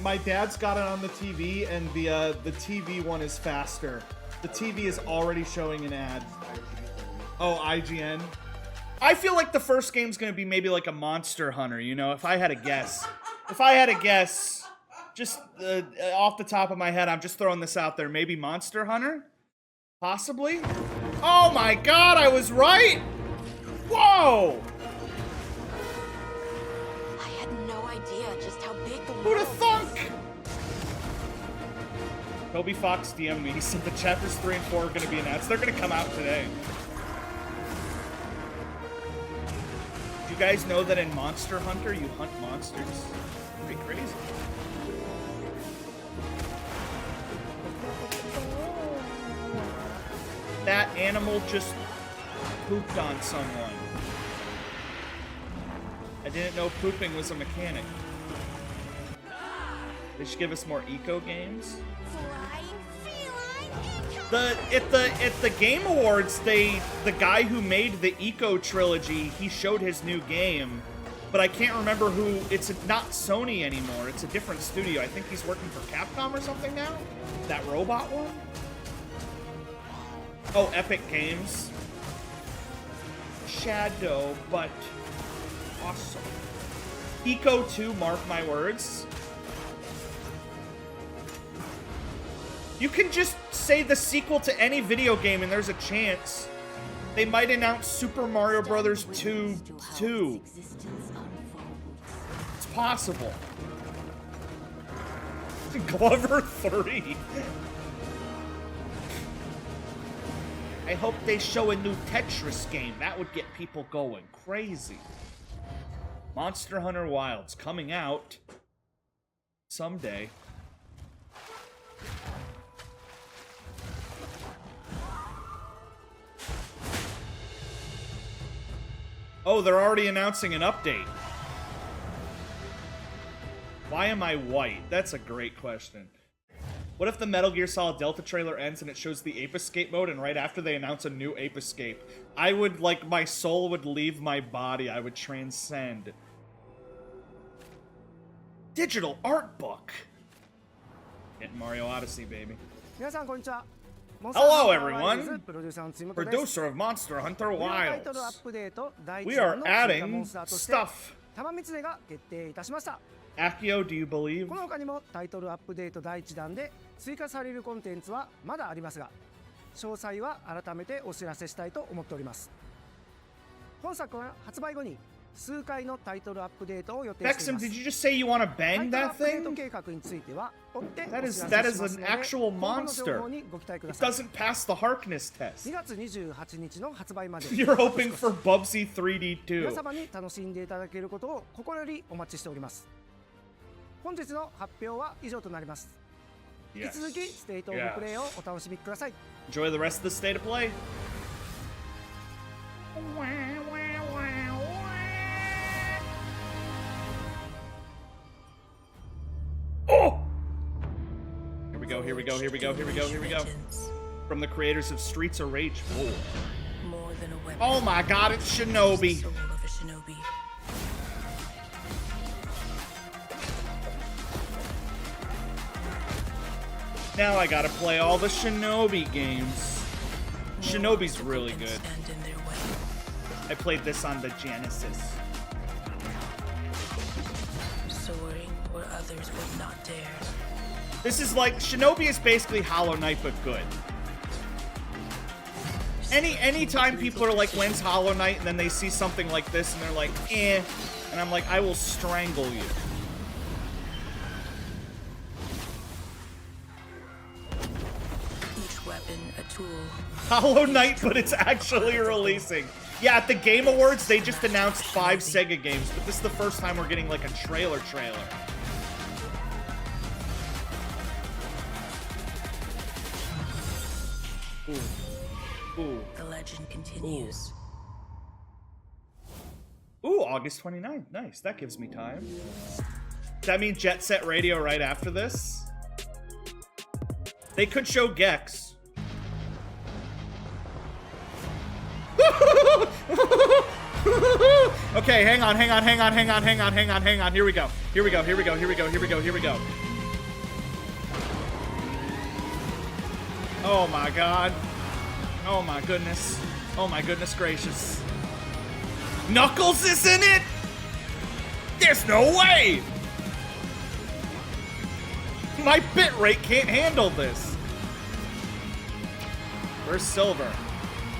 my dad's got it on the TV, and the TV one is faster. The TV is already showing an ad. Oh, IGN. I feel like the first game's gonna be maybe like a Monster Hunter, you know, if I had to guess. If I had to guess, just off the top of my head, I'm just throwing this out there. Maybe Monster Hunter? Possibly? Oh my god, I was right! Whoa! I had no idea just how big the Who'da world thunk? Toby Fox DM'd me. He said the chapters 3 and 4 are gonna be announced. They're gonna come out today. Do you guys know that in Monster Hunter you hunt monsters? Pretty crazy. That animal just pooped on someone. I didn't know pooping was a mechanic. They should give us more eco games. At the Game Awards, the guy who made the Eco trilogy, he showed his new game, but I can't remember who. It's not Sony anymore. It's a different studio. I think he's working for Capcom or something now. That robot one. Oh, Epic Games. Shadow, but awesome. Eco 2, mark my words. You can just say the sequel to any video game and there's a chance. They might announce Super Mario Bros. 2 2. It's possible. Glover 3. I hope they show a new Tetris game. That would get people going crazy. Monster Hunter Wilds coming out someday. Oh, they're already announcing an update. Why am I white? That's a great question. What if the Metal Gear Solid Delta trailer ends and it shows the Ape Escape mode, and right after they announce a new Ape Escape? I would, like, my soul would leave my body. I would transcend. Digital art book. Getting Mario Odyssey, baby. Hello, everyone. Producer of Monster Hunter Wilds. We are adding stuff. Akio, do you believe? この他にもタイトルアップデート第1弾で追加されるコンテンツはまだありますが、詳細は改めてお知らせしたいと思っております。本作は発売後に数回のタイトルアップデートを予定しています。 Bexum, did you just say you want to bang that thing? 計画については追ってお知 That ら is せし that ま is すの an で、 actual 今後の monster. 情報にご期待くだ It さい。 doesn't pass the Harkness test. 2月28日の発売まで You're hoping for Bubsy 3D2. 皆様に楽しんでいただけることを心よりお待ちしております。本日の発表は以上となります。引き続きステートオブプレイをお楽しみください。 Enjoy the rest of the state of play. Oh! Here we go, here we go, here we go, here we go, here we go. From the creators of Streets of Rage 4. Oh my god, it's Shinobi. Now I gotta play all the Shinobi games. Shinobi's really good. I played this on the Genesis. soaring where others would not dare. This is like, Shinobi is basically Hollow Knight, but good. Anytime people are like, when's Hollow Knight? And then they see something like this and they're like, eh. And I'm like, I will strangle you. Each weapon a tool. Hollow Knight, but it's actually releasing. Yeah, at the Game Awards, they just announced 5 Sega games, but this is the first time we're getting like a trailer. Ooh. Ooh. The legend continues. Ooh, August 29th. Nice. That gives me time. Does that mean Jet Set Radio right after this? They could show Gex. Okay, hang on. Here we go. Oh my god. Oh my goodness. Oh my goodness gracious. Knuckles is in it? There's no way! My bitrate can't handle this. Where's Silver?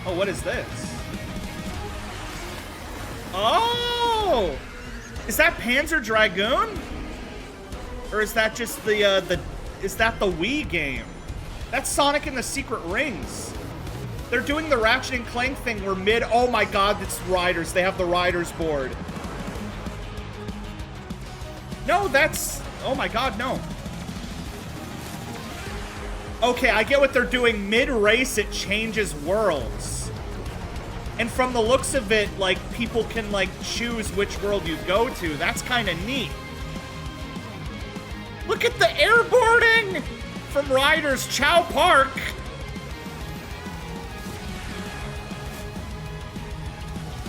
Oh, what is this? Oh! Is that Panzer Dragoon? Or is that just is that the Wii game? That's Sonic and the Secret Rings. They're doing the Ratchet and Clank thing where oh my god, it's Riders. They have the Riders board. No, that's, oh my god, no. Okay, I get what they're doing. Mid-race, it changes worlds. And from the looks of it, like, people can, like, choose which world you go to. That's kind of neat. Look at the airboarding from Riders Chow Park.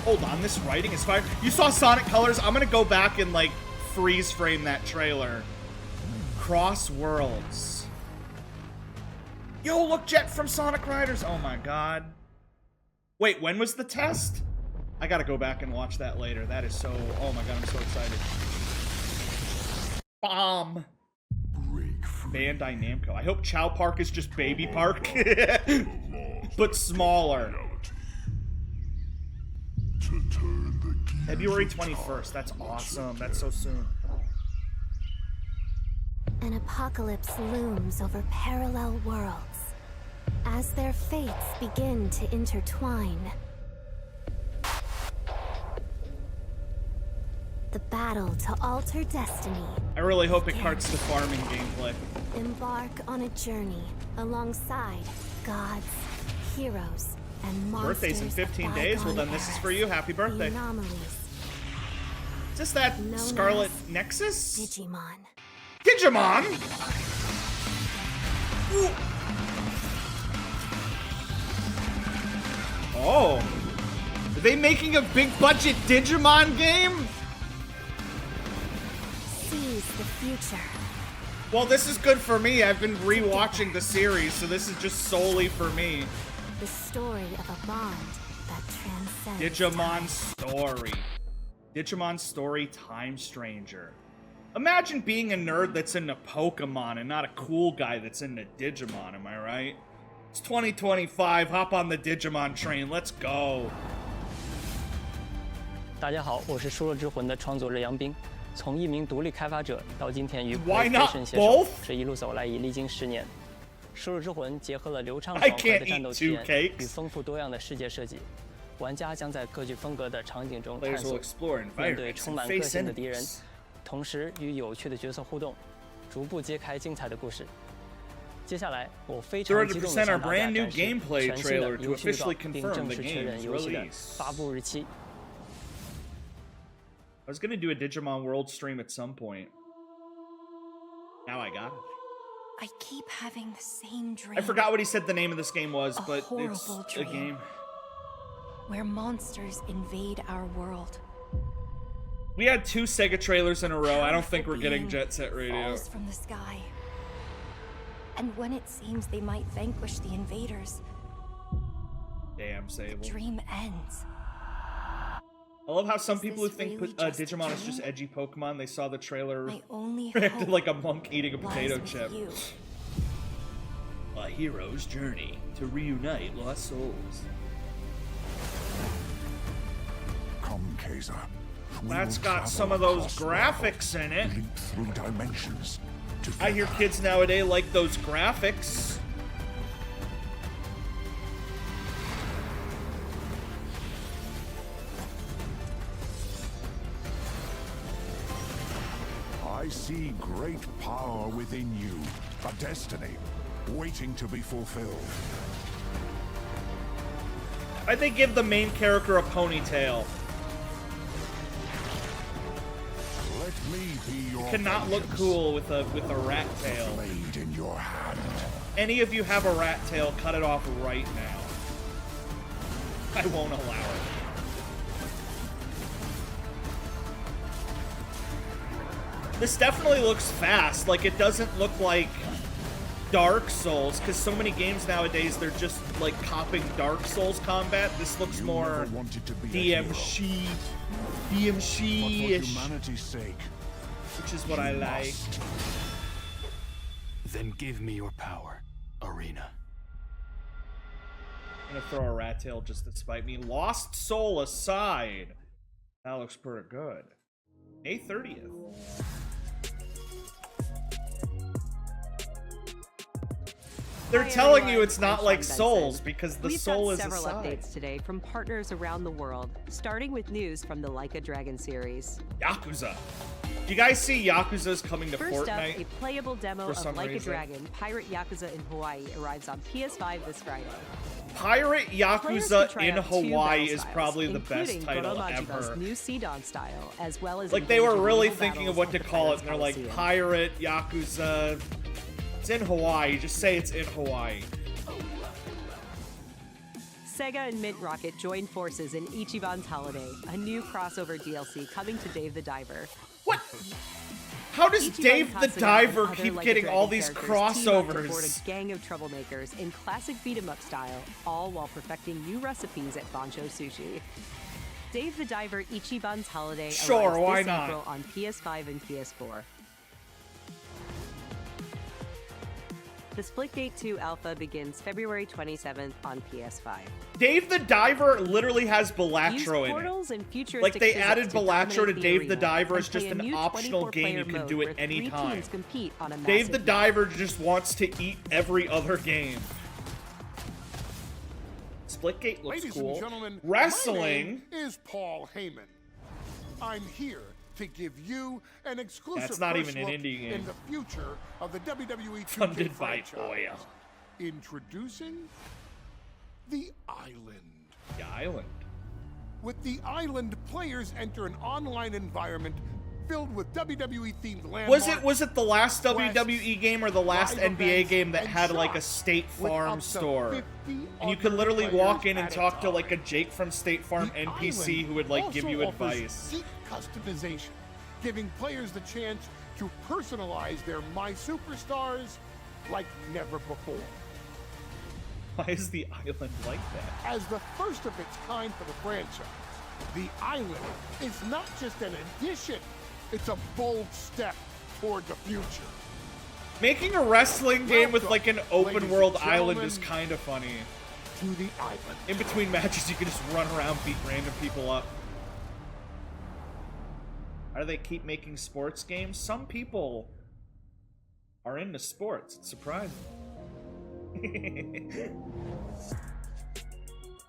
Hold on, this writing is fire. You saw Sonic Colors? I'm gonna go back and, like, freeze frame that trailer. CrossWorlds. Yo, look, Jet from Sonic Riders. Oh my god. Wait, when was the test? I gotta go back and watch that later. That is so, oh my god, I'm so excited. Bomb. Bandai Namco. I hope Chow Park is just Baby Park. But smaller. February 21st. That's awesome. That's so soon. An apocalypse looms over parallel worlds as their fates begin to intertwine. The battle to alter destiny. I really hope it carts to farming gameplay. Embark on a journey alongside gods, heroes, and monsters. Birthday's in 15 days. Well, then this is for you. Happy birthday. Is this that Scarlet Nexus? Digimon. Digimon? Ooh. Oh. Are they making a big budget Digimon game? Seize the future. Well, this is good for me. I've been rewatching the series, so this is just solely for me. The story of a bond that transcends Digimon time. Story. Digimon Story Time Stranger. Imagine being a nerd that's into Pokemon and not a cool guy that's into Digimon, am I right? It's 2025, hop on the Digimon train, let's go. 大家好，我是《输入之魂》的创作者杨斌。从一名独立开发者到今天与 Why not PlayStation 携 both? 手，这一路走来已历经10年。《输入之魂》结合了流畅爽快的战斗体验与丰富多样的世界设计，玩家将在各具风格的场景中探索，面对充满个性的敌人，同时与有趣的角色互动，逐步揭开精彩的故事。接下来，我非常激动地向大家展示全新的游戏预告，并正式确认游戏的发布日期。 I was gonna do a Digimon World stream at some point. Now I got it. I keep having the same dream. I forgot what he said the name of this game was, A but horrible it's dream. a game. Where monsters invade our world. We had 2 Sega trailers in a row. I don't think we're Powerful getting being Jet Set Radio. falls from the sky. And when it seems they might vanquish the invaders, Damn, the Sable. dream ends. I love how some Is people who this think really just a Digimon is just dream? edgy Pokemon, they saw the trailer, My only reacted hope like a monk eating a lies potato with chip. you. A hero's journey to reunite lost souls. Come, Kaiser. We That's will got travel some of those across the graphics world, in it. leap through dimensions. I hear together. kids nowadays like those graphics. I see great power within you, a destiny waiting to be fulfilled. Why'd they give the main character a ponytail? Let me be your Cannot look vengeance. cool with a rat tail. Blade in your hand. Any of you have a rat tail, cut it off right now. I won't allow it. This definitely looks fast. Like, it doesn't look like Dark Souls, because so many games nowadays, they're just, like, copying Dark Souls combat. This looks more DMC. DMC-ish. Humanity's sake. Which is what I like. Then give me your power, Arena. I'm gonna throw a rat tail just to spite me. Lost Soul aside. That looks pretty good. May 30th. They're telling you it's not like Souls because the soul is several aside. Updates today from partners around the world, starting with news from the Like a Dragon series. Yakuza. Do you guys see Yakuza's coming to First Fortnite? Up, a playable demo of Like reason? a Dragon, Pirate Yakuza in Hawaii arrives on PS5 this Friday. Pirate Yakuza in Hawaii is styles, probably the best title Goromajiba's ever. new Sidon style, as well as Like they were really naval thinking of battles what to at the call it, Pirates and they're like, Coliseum. Pirate Yakuza. It's in Hawaii. Just say it's in Hawaii. Sega and Mint Rocket join forces in Ichiban's Holiday, a new crossover DLC coming to Dave the Diver. What? How does Ichiban Dave the Kasuga Diver and other keep Like a getting Dragon all these characters team up to board crossovers? a gang of troublemakers in classic beat-em-up style, all while perfecting new recipes at Bancho Sushi. Dave the Diver Ichiban's Holiday Sure, arrives why this not? April on PS5 and PS4. The Splitgate 2 alpha begins February 27th on PS5. Dave the Diver literally has Use Balatro in portals it. and futuristic Like they physics added to Balatro to dominate the Dave the arena Diver and as just play a an new optional 24-player game you can mode do where at any 3 time. teams compete on a Dave the massive Diver just wants to eat every other game. Splitgate looks Ladies cool. and gentlemen, Wrestling. my name is Paul Heyman. I'm here to give you an exclusive That's not first even an look indie game. in the future of the WWE 2K Funded by franchise. Oya. Introducing the Island. The Island. With the Island, players enter an online environment filled with WWE-themed landmarks. Was it the last quests, WWE game or the last live NBA events, game that and had like a shops State with Farm up to store? 50 And you could other literally players walk in and at a talk to time. like a Jake from State Farm The NPC Island who would like give also you offers advice. deep customization, giving players the chance to personalize their My Superstars like never before. Why is the island like that? As the first of its kind for the franchise, the Island is not just an addition, it's a bold step toward the future. Making a wrestling game with Welcome, like an ladies open and world island is gentlemen, kind of funny. To the Island. In between matches, you can just run around, beat random people up. How do they keep making sports games? Some people are into sports. It's surprising.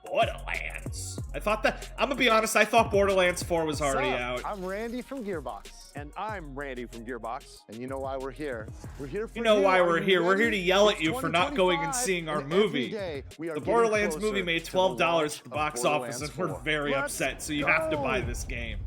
Borderlands. I thought that. I'm gonna be honest. I thought Borderlands 4 was already out. I'm Randy from Gearbox. And I'm Randy from Gearbox. And you know why we're here. We're here for You know why Are we're you here. We're ready? here to yell at It's you for not going and 2025, seeing our and every movie. day we are The getting Borderlands closer movie made to the $12 launch at the of box office, and we're Borderlands very 4. upset. So you Let's have to buy go! this game.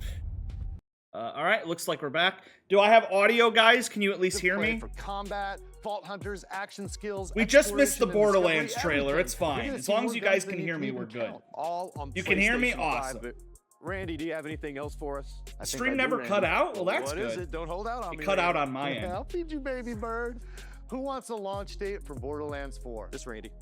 All right, looks like we're back. Do I have audio, guys? Can you at least To hear play me? For combat, Vault Hunters, action skills. We just missed the exploration, and Borderlands discovery, trailer. everything. It's fine. You're gonna As see long more as you guys guns than can you hear me, even we're good. count, All on You can hear me? PlayStation 5. Awesome. Randy, do you have anything else for us? I think Stream I do, never Randy. cut out? Well, that's What is good. it? Don't hold out on It me. cut out Randy. on my end. I'll feed you, baby bird. Who wants a launch date for Borderlands 4? This Randy.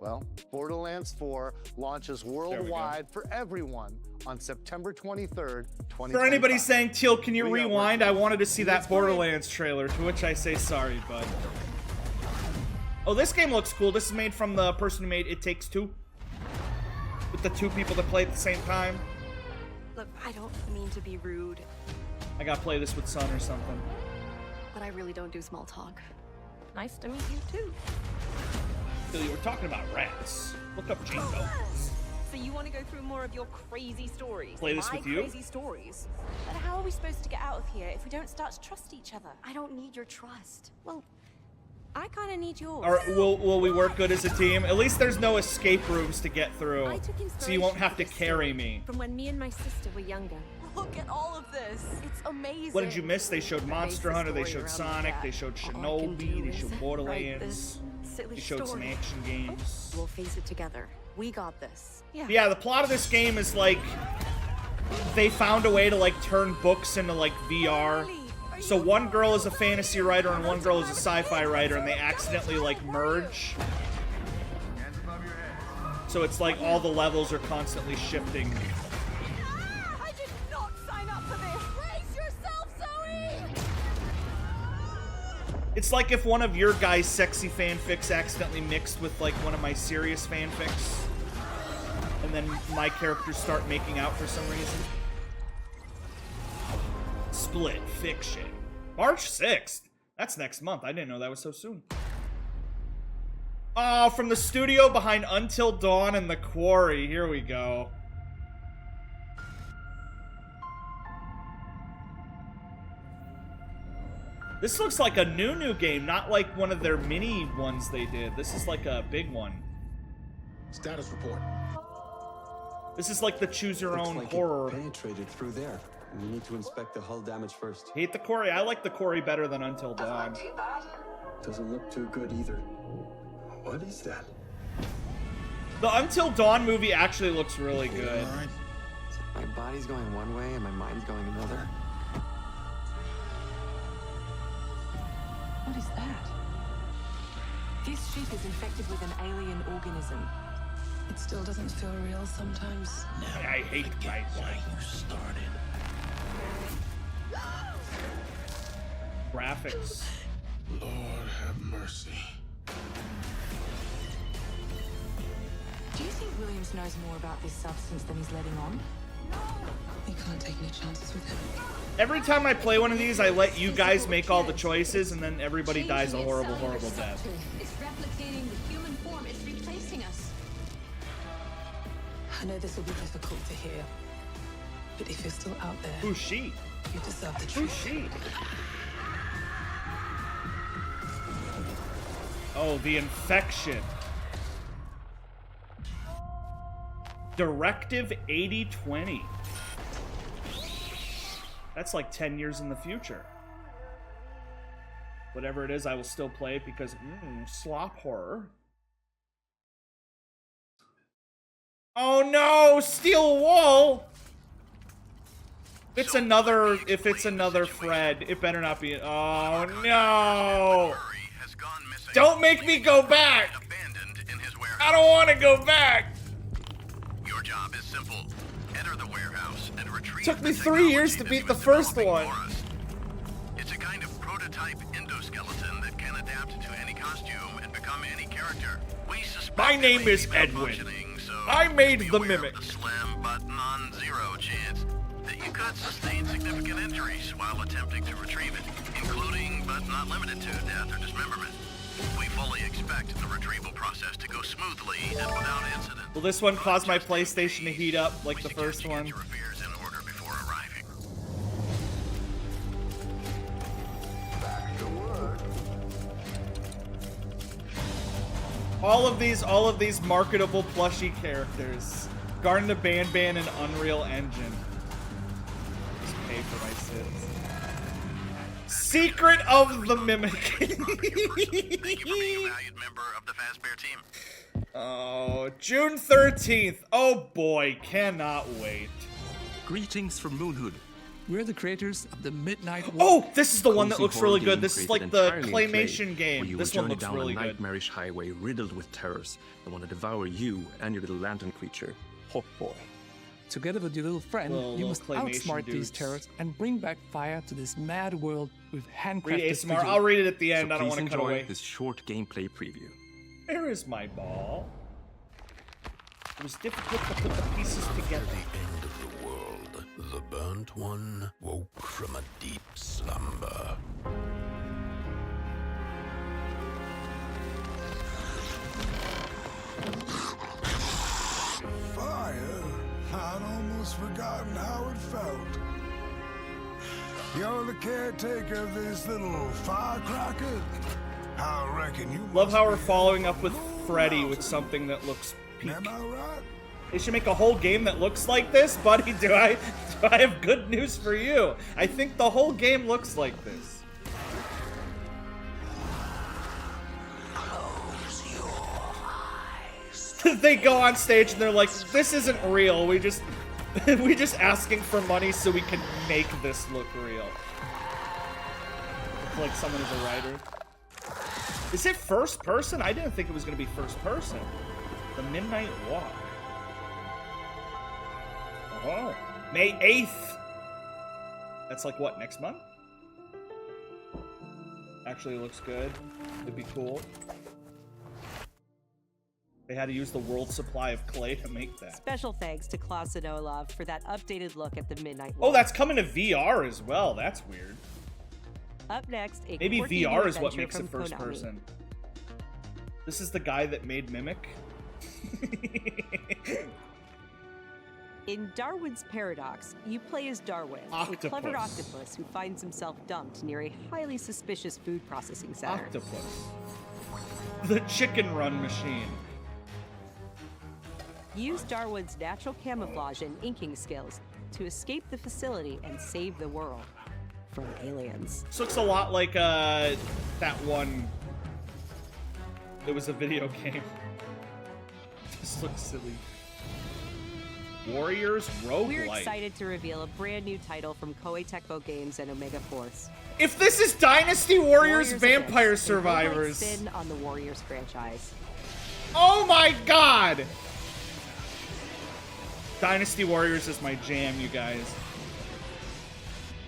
Well, Borderlands 4 launches worldwide for everyone on September 23rd, 2025. For anybody saying, Teal, can you We got rewind? work. I wanted to see that Let's play. Borderlands trailer, to which I say sorry, bud. Oh, this game looks cool. This is made from the person who made It Takes Two. With the two people that play at the same time. Look, I don't mean to be rude, I gotta play this with Son or something. but I really don't do small talk. Nice to meet you too. Billy, we're talking about rats. Look up Jane Doe. So you want to go through more of your crazy stories? Play this My with you? crazy stories. But how are we supposed to get out of here if we don't start to trust each other? I don't need your trust. Well, I kind of need yours. Or will we work good as a team? At least there's no escape rooms to get through. I took So you won't inspiration have for to this carry story me. from when me and my sister were younger. Look at all of this. It's amazing. What did you miss? They showed Monster the Hunter, they story showed around my Sonic, dad. they showed All I can Shinobi, do they is showed write Borderlands, this silly they showed some story. action games. We'll face it together. We got this. Yeah. Yeah, the plot of this game is like they found a way to like turn books into like VR. So one girl is a fantasy writer and one girl is a sci-fi writer, and they accidentally like merge. So it's like all the levels are constantly shifting. I did not sign up for this. Brace yourself, Zoe. It's like if one of your guys' sexy fanfics accidentally mixed with like one of my serious fanfics, and then my characters start making out for some reason. Split fiction. March 6th. That's next month. I didn't know that was so soon. Oh, from the studio behind Until Dawn and The Quarry. Here we go. This looks like a new game, not like one of their mini ones they did. This is like a big one. Status report. This is like the choose your own horror. Penetrated through there. We need to inspect the hull damage first. Hate The Quarry. I like The Quarry better than Until Dawn. Doesn't look too good either. What is that? The Until Dawn movie actually looks really good. My body's going one way and my mind's going another. What is that? This ship is infected with an alien organism. It still doesn't feel real sometimes. I hate why you started. Graphics. Lord have mercy. Do you think Williams knows more about this substance than he's letting on? We can't take any chances with him. Every time I play one of these, I let you guys make all the choices, and then everybody dies a horrible, horrible death. It's replicating the human form. It's replacing us. I know this will be difficult to hear, but if you're still out there, who's she? You deserve the truth. Who's she? Oh, the infection. Directive 8020. That's like 10 years in the future. Whatever it is, I will still play it because slop horror. Oh no, steel wool. If it's another Fred, it better not be. Oh no! Don't make me go back. I don't want to go back. Your job is simple. Enter the warehouse and retrieve. Took me 3 years to beat the first one. It's a kind of prototype endoskeleton that can adapt to any costume and become any character. My name is Edwin. I made the mimic. Slim but non-zero chance that you could sustain significant injuries while attempting to retrieve it, including but not limited to death or dismemberment. We fully expect the retrieval process to go smoothly and without incident. Will this one cause my PlayStation to heat up like the first one? All of these marketable plushie characters. Garden the Ban and Unreal Engine. Just pay for my sins. Secret of the Mimic. Oh, June 13th. Oh boy, cannot wait. Greetings from Moonhood. We're the creators of the Midnight War. Oh, this is the one that looks really good. This is like the claymation game. This one looks really good. A nightmarish highway riddled with terrors that want to devour you and your little lantern creature, Hawk Boy. Together with your little friend, you must outsmart these terrors and bring back fire to this mad world with handcrafted ASMR. I'll read it at the end. So I don't want to cut away. Enjoy this short gameplay preview. Where is my ball? It was difficult to put the pieces together. At the end of the world, the burnt one woke from a deep slumber. Fire? I'd almost forgotten how it felt. You're the caretaker of this little firecracker? I reckon you love how we're following up with Freddy with something that looks peak. Am I right? They should make a whole game that looks like this, buddy. Do I have good news for you? I think the whole game looks like this. Close your eyes. They go on stage and they're like, "This isn't real. We just asking for money so we can make this look real." like someone is a writer. Is it first person? I didn't think it was going to be first person. The Midnight Walk. Oh, May 8th. That's like what, next month? Actually looks good. It'd be cool. They had to use the world's supply of clay to make that. Special thanks to Klaus and Olav for that updated look at the Midnight Walk. Oh, that's coming to VR as well. That's weird. Up next, maybe VR is what makes it first person. This is the guy that made Mimic. In Darwin's Paradox, you play as Darwin, a clever octopus who finds himself dumped near a highly suspicious food processing center. Octopus. The chicken run machine. Use Darwin's natural camouflage and inking skills to escape the facility and save the world from aliens. This looks a lot like that one. It was a video game. This looks silly. Warriors Roguelike. We're excited to reveal a brand new title from Koei Tecmo Games and Omega Force. If this is Dynasty Warriors Vampire Survivors. Spin on the Warriors franchise. Oh my god! Dynasty Warriors is my jam, you guys.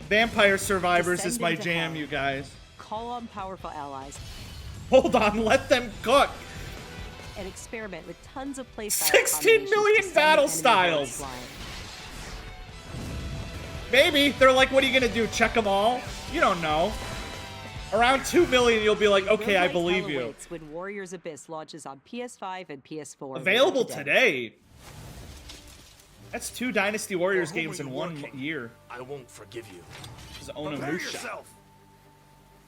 Vampire Survivors is my jam, you guys. Call on powerful allies. Hold on, let them cook. And experiment with tons of playstyle. 16 million battle styles. Maybe they're like, what are you gonna do? Check them all? You don't know. Around 2 million, you'll be like, okay, I believe you. When Warriors Abyss launches on PS5 and PS4. Available today. That's 2 Dynasty Warriors games in 1 year. I won't forgive you. This is Onimusha.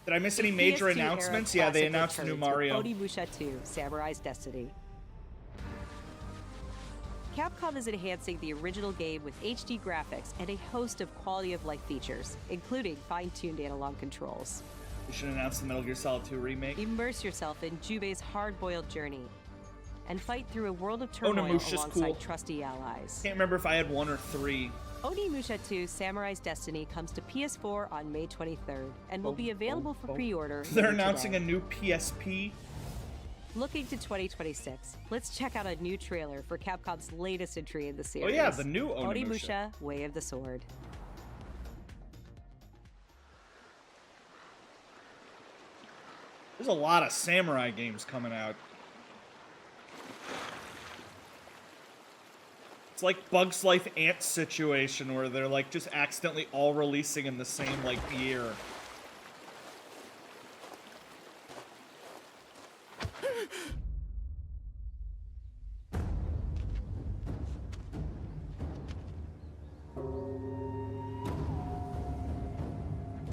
Did I miss any major announcements? Yeah, they announced a new Mario. Onimusha 2, Samurai's Destiny. Capcom is enhancing the original game with HD graphics and a host of quality-of-life features, including fine-tuned analog controls. We should announce the Metal Gear Solid 2 remake. Immerse yourself in Jubei's hard-boiled journey and fight through a world of turmoil alongside trusty allies. Can't remember if I had 1 or 3. Onimusha 2 Samurai's Destiny comes to PS4 on May 23rd and will be available for pre-order. They're announcing a new PSP. Looking to 2026, let's check out a new trailer for Capcom's latest entry in the series. Oh yeah, the new Onimusha. Onimusha Way of the Sword. There's a lot of samurai games coming out. It's like Bugs Life Ant situation where they're like just accidentally all releasing in the same like year.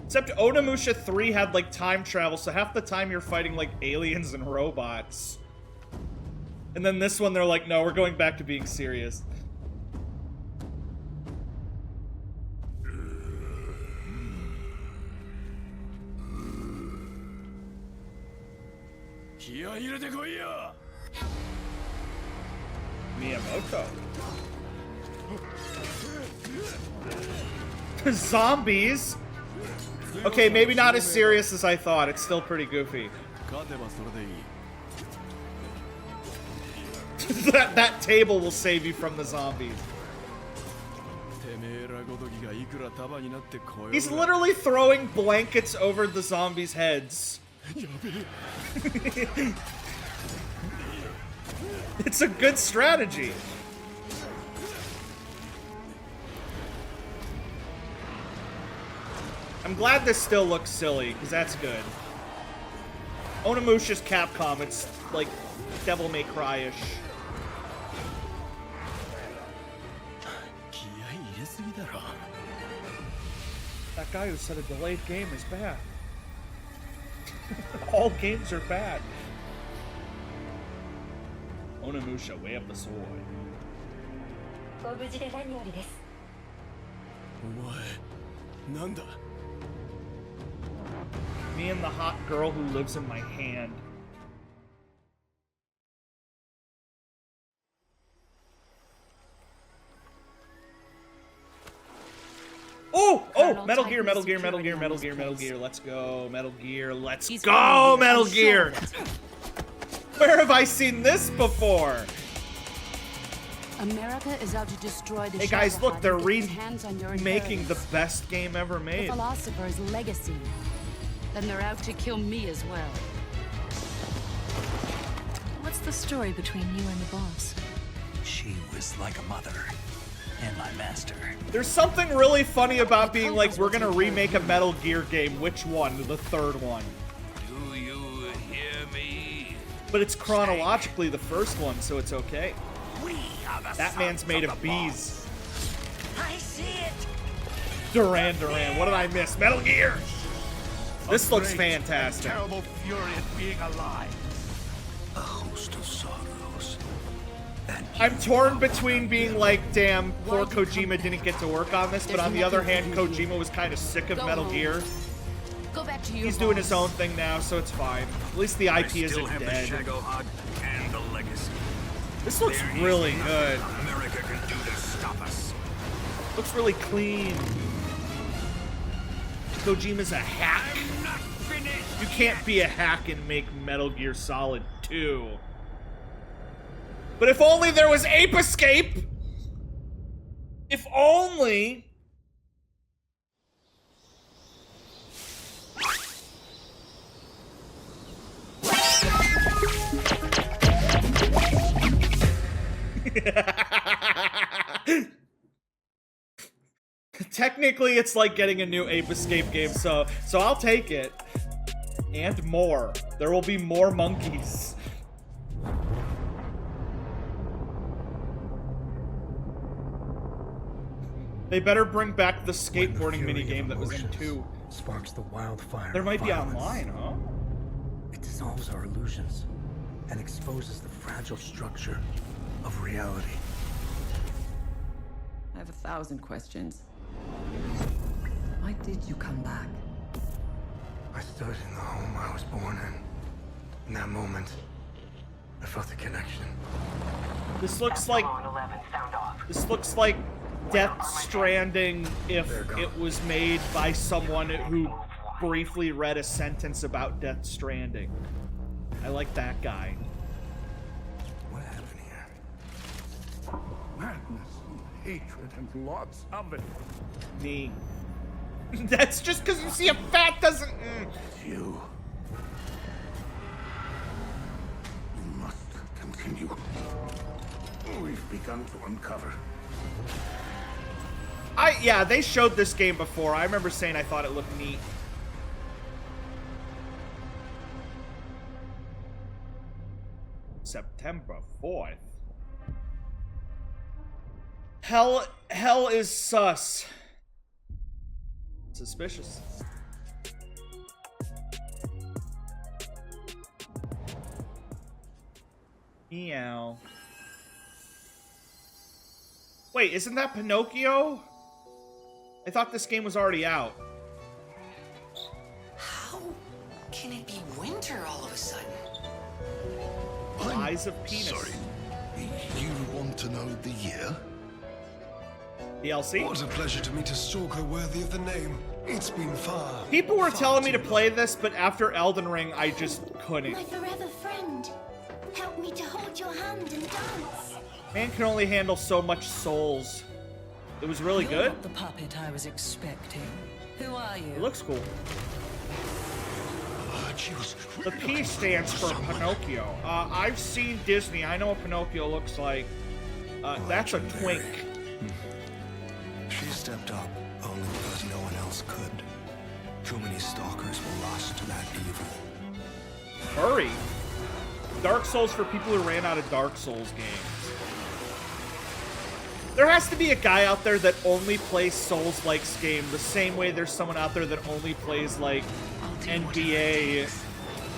Except Onimusha 3 had like time travel, so half the time you're fighting like aliens and robots. And then this one they're like, no, we're going back to being serious. Miyamoto. Zombies? Okay, maybe not as serious as I thought. It's still pretty goofy. that table will save you from the zombies. He's literally throwing blankets over the zombies' heads. It's a good strategy. I'm glad this still looks silly, because that's good. Onimusha's Capcom, it's like Devil May Cry-ish. That guy who said a delayed game is bad. All games are bad. Onimusha, Way of the Sword. Me and the hot girl who lives in my hand. Oh! Oh! Oh, Metal Gear, Metal Gear, Metal Gear, Metal Gear, Metal Gear. Let's go, Metal Gear. Let's go, Metal Gear. Where have I seen this before? America is out to destroy the Hey guys, look, they're making the best game ever made. The philosopher's legacy. Then they're out to kill me as well. What's the story between you and the boss? She was like a mother and my master. There's something really funny about being like, we're gonna remake a Metal Gear game. Which one? The third one. Do you hear me? But it's chronologically the first one, so it's okay. That man's made of bees. I see it. Duran Duran. What did I miss? Metal Gear. This looks fantastic. Terrible fury at being alive. A host of sorrows. I'm torn between being like, damn, poor Kojima didn't get to work on this, but on the other hand, Kojima was kind of sick of Metal Gear. Go back to your He's doing his own thing now, so it's fine. At least the IP isn't dead. And the legacy. This looks really good. America can do to stop us. Looks really clean. Kojima's a hack. You can't be a hack and make Metal Gear Solid 2. But if only there was Ape Escape! If only... Technically, it's like getting a new Ape Escape game, so I'll take it. And more. There will be more monkeys. They better bring back the skateboarding minigame that was in 2. Sparks the wildfire. There might be online, huh? It dissolves our illusions and exposes the fragile structure of reality. I have 1,000 questions. Why did you come back? I stood in the home I was born in. In that moment, I felt a connection. This looks like Death Stranding if it was made by someone who briefly read a sentence about Death Stranding. I like that guy. What happened here? Madness, hatred, and lots of it. Me. That's just because you see a fat doesn't... You must continue. We've begun to uncover. Yeah, they showed this game before. I remember saying I thought it looked neat. September 4th. Hell is sus. Suspicious. Meow. Wait, isn't that Pinocchio? I thought this game was already out. How can it be winter all of a sudden? Eyes of penis. Sorry. You want to know the year? DLC? What a pleasure to meet a stalker worthy of the name. It's been far. People were telling me to play this, but after Elden Ring, I just couldn't. My forever friend, help me to hold your hand and dance. Man can only handle so much souls. It was really good. Not the puppet I was expecting. Who are you? It looks cool. The P stands for Pinocchio. I've seen Disney. I know what Pinocchio looks like. That's a twink. She stepped up only because no one else could. Too many stalkers were lost to that evil. Hurry. Dark Souls for people who ran out of Dark Souls games. There has to be a guy out there that only plays Souls-likes game the same way there's someone out there that only plays, like, NBA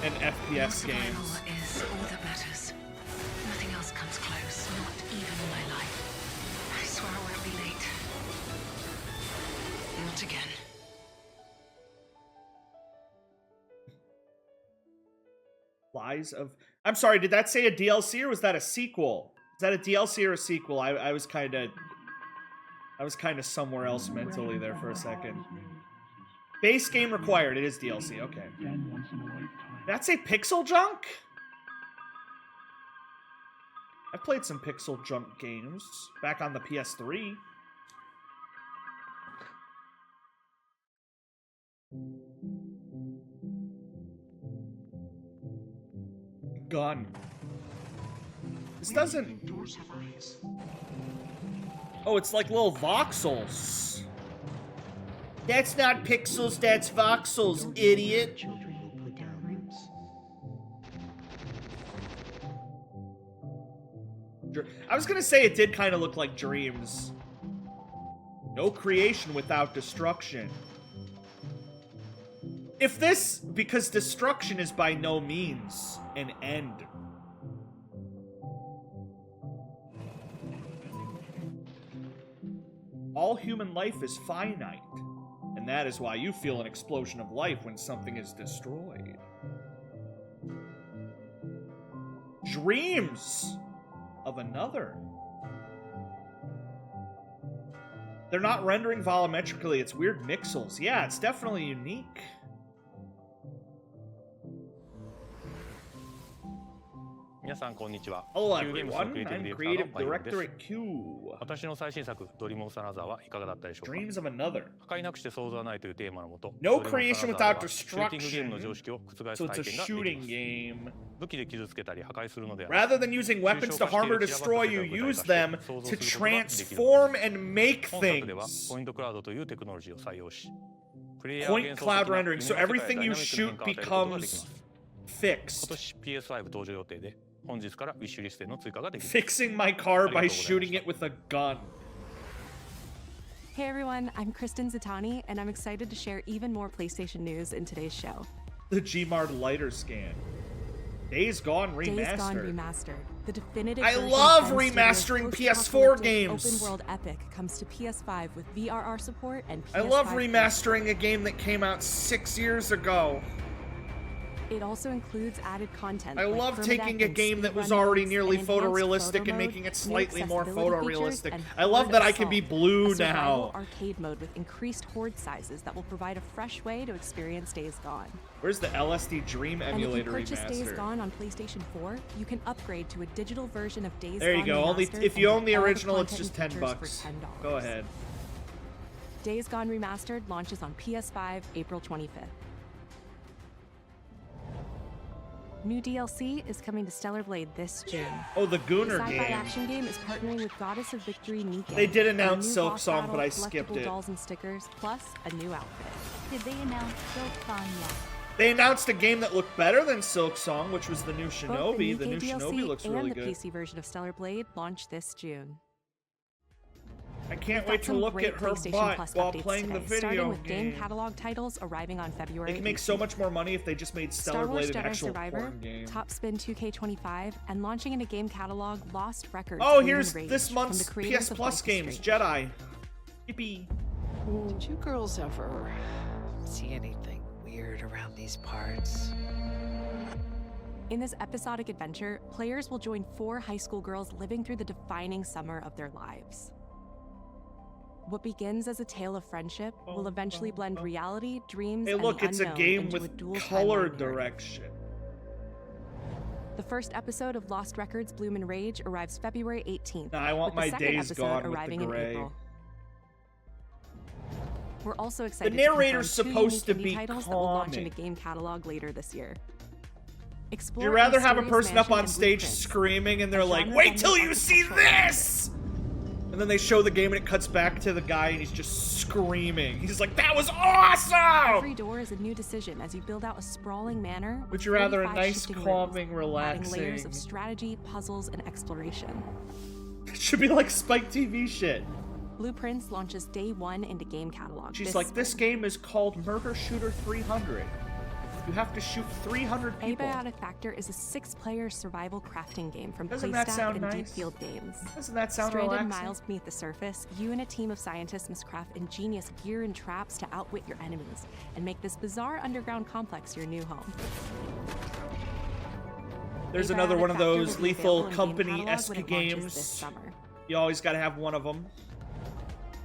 and FPS games. Is all that matters. Nothing else comes close, not even in my life. I swear I won't be late. Not again. Lies of... I'm sorry, did that say a DLC or was that a sequel? Is that a DLC or a sequel? I was kind of... I was kind of somewhere else mentally there for a second. Base game required. It is DLC. Okay. That's a Pixel Junk? I've played some Pixel Junk games back on the PS3. Gun. This doesn't... Oh, it's like little voxels. That's not pixels, that's voxels, idiot. I was gonna say it did kind of look like Dreams. No creation without destruction. If this... Because destruction is by no means an end. All human life is finite, and that is why you feel an explosion of life when something is destroyed. Dreams of another. They're not rendering volumetrically, it's weird mixels. Yeah, it's definitely unique. Hello everyone, I'm Creative Director at Q. Dreams of Another. No creation without destruction. So it's a shooting game. Rather than using weapons to harm or destroy, you use them to transform and make things. Point cloud rendering, so everything you shoot becomes fixed. Fixing my car by shooting it with a gun. Hey everyone, I'm Kristen Zitani, and I'm excited to share even more PlayStation news in today's show. The Gmard lighter scan. Days Gone Remastered. Days Gone Remastered. The definitive I love remastering PS4 games. Open world epic comes to PS5 with VRR support and PS5 I love remastering a game that came out 6 years ago. It also includes added content. I love taking a game that was already nearly photorealistic and making it slightly more photorealistic. I love that I can be blue now. Arcade mode with increased horde sizes that will provide a fresh way to experience Days Gone. Where's the LSD Dream emulator remaster? And if you purchase Days Gone on PlayStation 4, you can upgrade to a digital version of Days Gone. There you go. Only if you own the original, it's just $10. Go ahead. Days Gone Remastered launches on PS5 April 25th. New DLC is coming to Stellar Blade this June. Oh, the Gooner game. The sci-fi action game is partnering with Goddess of Victory Nikke. They did announce Silk Song, but I skipped it. Dolls and stickers, plus a new outfit. Did they announce Silk Song yet? They announced a game that looked better than Silk Song, which was the new Shinobi. The new Shinobi looks really good. And the PC version of Stellar Blade launch this June. I can't wait to look at her butt while playing the video starting with game catalog titles arriving on February. They can make so much more money if they just made Stellar Blade an actual porn game. Top Spin 2K25, and launching in a game catalog Lost Records. Oh, here's this month's PS Plus games, Jedi. Yippee. Did you girls ever see anything weird around these parts? In this episodic adventure, players will join 4 high school girls living through the defining summer of their lives. What begins as a tale of friendship will eventually blend reality, dreams, and look, it's a game with color timeline direction. The first episode of Lost Records Bloom and Rage arrives February 18th. I want my Days Gone with the gray. In April. We're also excited the narrator's supposed to be titles that will launch in a game catalog later this year. Would you rather have a person up on stage screaming and they're like, "Wait till you see this!" And then they show the game and it cuts back to the guy and he's just screaming. He's like, "That was awesome!" Every door is a new decision as you build out a sprawling manor. Would you rather a nice, calming, relaxing... adding layers of strategy, puzzles, and exploration. It should be like Spike TV shit. Blueprints launches day 1 into game catalog. She's like, "This game is called Murder Shooter 300. You have to shoot 300 people." Abiotic Factor is a 6-player survival crafting game from PlayStat and Deep Field Games. Doesn't that sound Stranded relaxing? miles beneath the surface, you and a team of scientists must craft ingenious gear and traps to outwit your enemies and make this bizarre underground complex your new home. There's another one of those Lethal Company-esque games. You always gotta have one of them.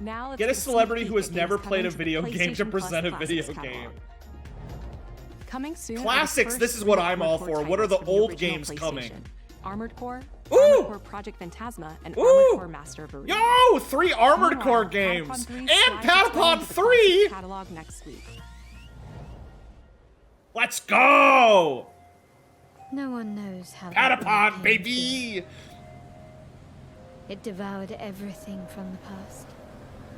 Now let's Get a sneak celebrity peek who has at never games played a coming video the game to PlayStation present a Plus video Classics game. catalog. Coming soon. are the Classics, first this is what 3 I'm all Armored for. Core What are the titles for old original games coming? PlayStation. Armored Core, Ooh! Armored Core Project Phantasma, and Ooh! Armored Core Master of Arena. Yo, 3 Armored Meanwhile, Core Patapon games! 3 And slides its way Patapon into the 3! Classics catalog next week. Let's go! No one knows how. Patapon, baby! It devoured everything from the past.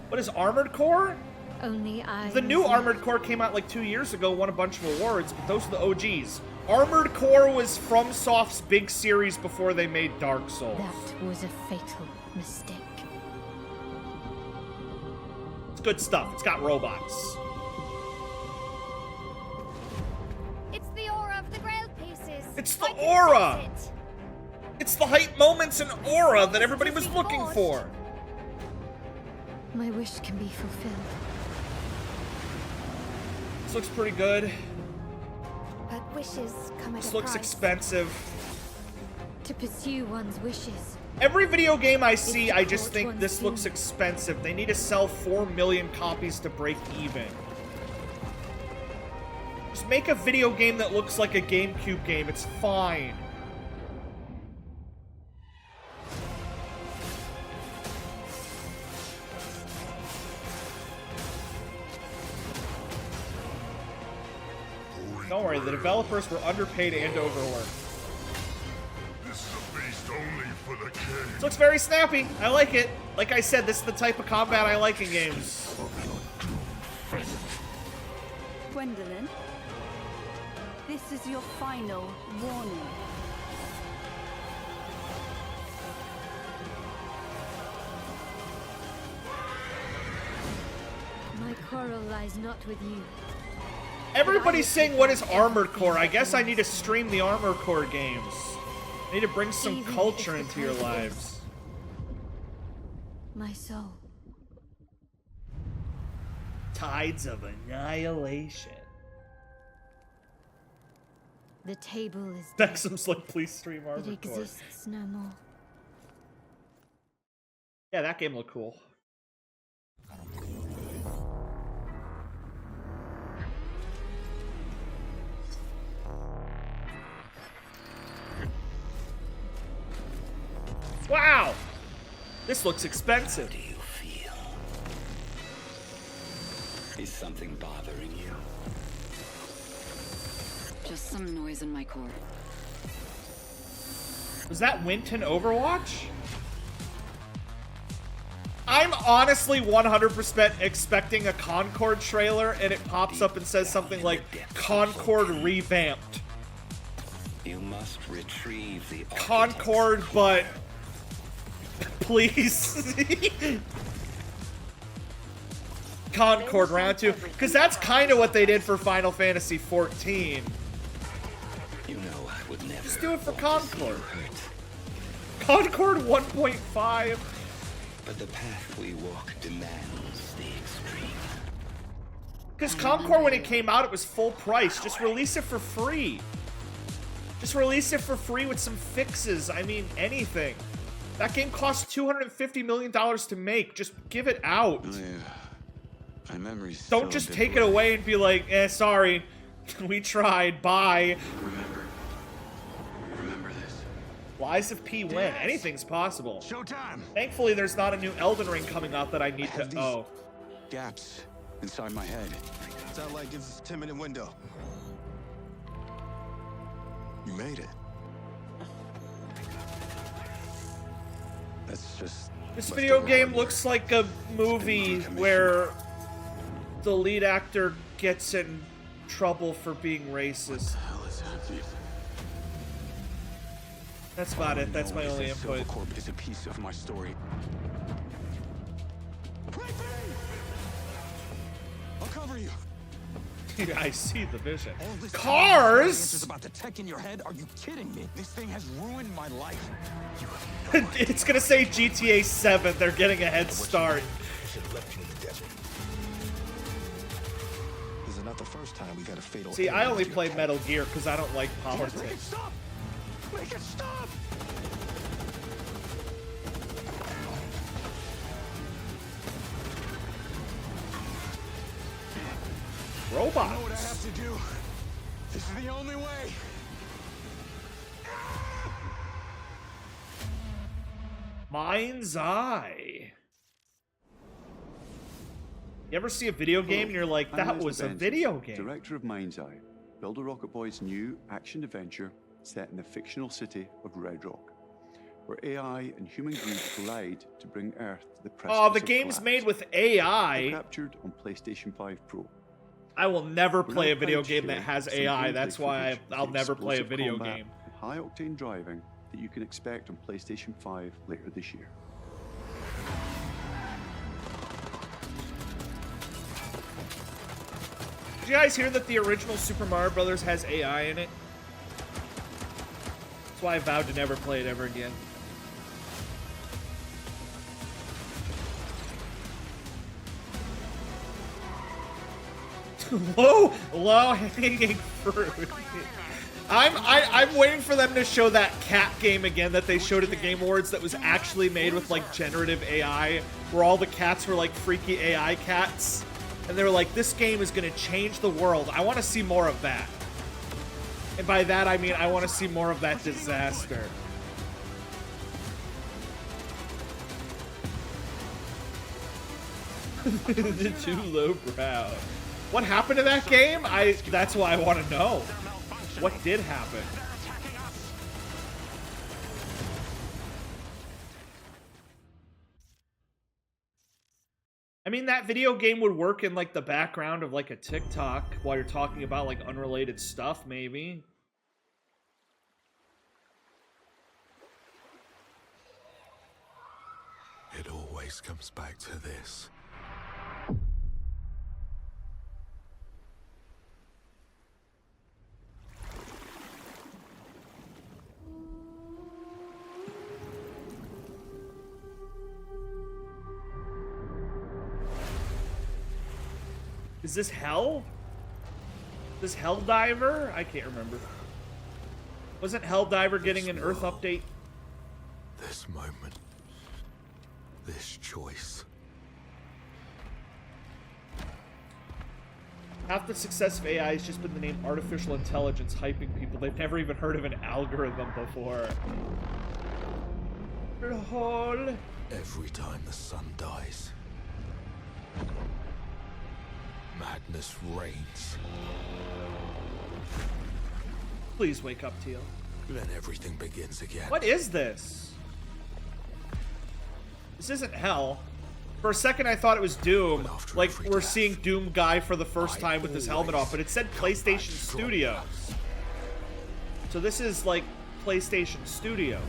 What is Armored Core? Only I. The new Armored Core came out like 2 years ago, won a bunch of awards, but those are the OGs. Armored Core was FromSoft's big series before they made Dark Souls. That was a fatal mistake. It's good stuff. It's got robots. It's the aura of the Grail pieces. It's the aura! It's the hype moments and aura that everybody was looking for. My wish can be fulfilled. This looks pretty good. But wishes come at This a looks price. expensive. To pursue one's wishes. Every video game I see, I just think this looks expensive. They need to sell 4 million copies to break even. Just make a video game that looks like a GameCube game. It's fine. Don't worry, the developers were underpaid and overworked. This is a beast only for the king. This looks very snappy. I like it. Like I said, this is the type of combat I like in games. Gwendolyn, this is your final warning. My quarrel lies not with you. Everybody's saying, what is Armored Core? I guess I need to stream the Armored Core games. I need to bring some Even culture if the into your title lives. My soul. Tides of Annihilation. The table is dead. Dexum's like, please stream It Armored Core. exists no more. Yeah, that game looked cool. Wow! This looks expensive. How do you feel? Is something bothering you? Just some noise in my core. Was that Winton Overwatch? I'm honestly 100% expecting a Concord trailer and it pops up and says something like Concord revamped. You must retrieve the Concord, but please. Concord round 2, because that's kind of what they did for Final Fantasy XIV. You know I would never. Just do it for Concord. Concord 1.5. But the path we walk demands the extreme. Because Concord, when it came out, it was full price. Just release it for free. Just release it for free with some fixes. I mean, anything. That game cost $250 million to make. Just give it out. Oh, yeah. My memory's Don't just take it away and be like, eh, sorry. We tried. Bye. Remember this. Lies of P win. Anything's possible. Showtime. Thankfully, there's not a new Elden Ring coming out that I need to. Oh. Gaps inside my head. Satellite gives us a 10-minute window. You made it. That's just. This video game looks like a movie where the lead actor gets in trouble for being racist. That's about it. That's my only input. Silvercorp is a piece of my story. I'll cover you. I see the vision. Is Cars! about the tech in your head? Are you kidding me? This thing has ruined my life. It's gonna say GTA 7. They're getting a head start. This is not the first time we got a fatal. See, I only play Metal Gear because I don't like politics. Make it stop! Make it stop! Robots. I know what I have to do. This is the only way. Mindseye. You ever see a video game and you're like, that was a video game? Director of Mindseye, build a Rocket Boy's new action-adventure set in the fictional city of Red Rock, where AI and human greed collide to bring Earth to the precipice Oh, the of game's collapse. made with AI. Captured on PlayStation 5 Pro. I will never play a video game today that has some AI. gameplay That's why footage I'll of never play a explosive video combat game. and high-octane driving that you can expect on PlayStation 5 later this year. Did you guys hear that the original Super Mario Brothers has AI in it? That's why I vowed to never play it ever again. low hanging fruit. I'm waiting for them to show that cat game again that they showed at the Game Awards that was actually made with like generative AI, where all the cats were like freaky AI cats, and they were like, this game is gonna change the world. I want to see more of that. And by that I mean I want to see more of that disaster. Too lowbrow. What happened to that game? That's why I want to know. What did happen? I mean, that video game would work in like the background of like a TikTok while you're talking about like unrelated stuff, maybe. It always comes back to this. Is this Hell? This Helldiver? I can't remember. Wasn't Helldiver getting an Earth update? This moment. This choice. Half the success of AI has just been the name artificial intelligence hyping people. They've never even heard of an algorithm before. Every time the sun dies, madness reigns. Please wake up, Teal. Then everything begins again. What is this? This isn't Hell. For a second I thought it was Doom. Like, we're seeing Doom Guy for the first time with his helmet off, but it said PlayStation Studios. So this is like PlayStation Studios.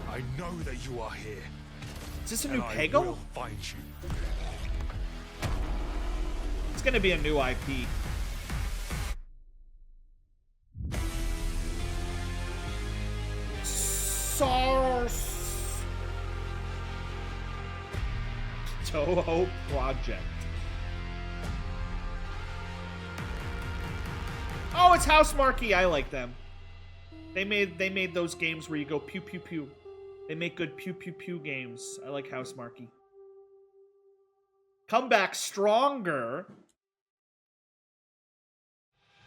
I know that you are here. Is this a new Peggle? I will find you. It's gonna be a new IP. Saros. Toho Project. Oh, it's Housemarque. I like them. They made those games where you go pew pew pew. They make good pew pew pew games. I like Housemarque. Come back stronger.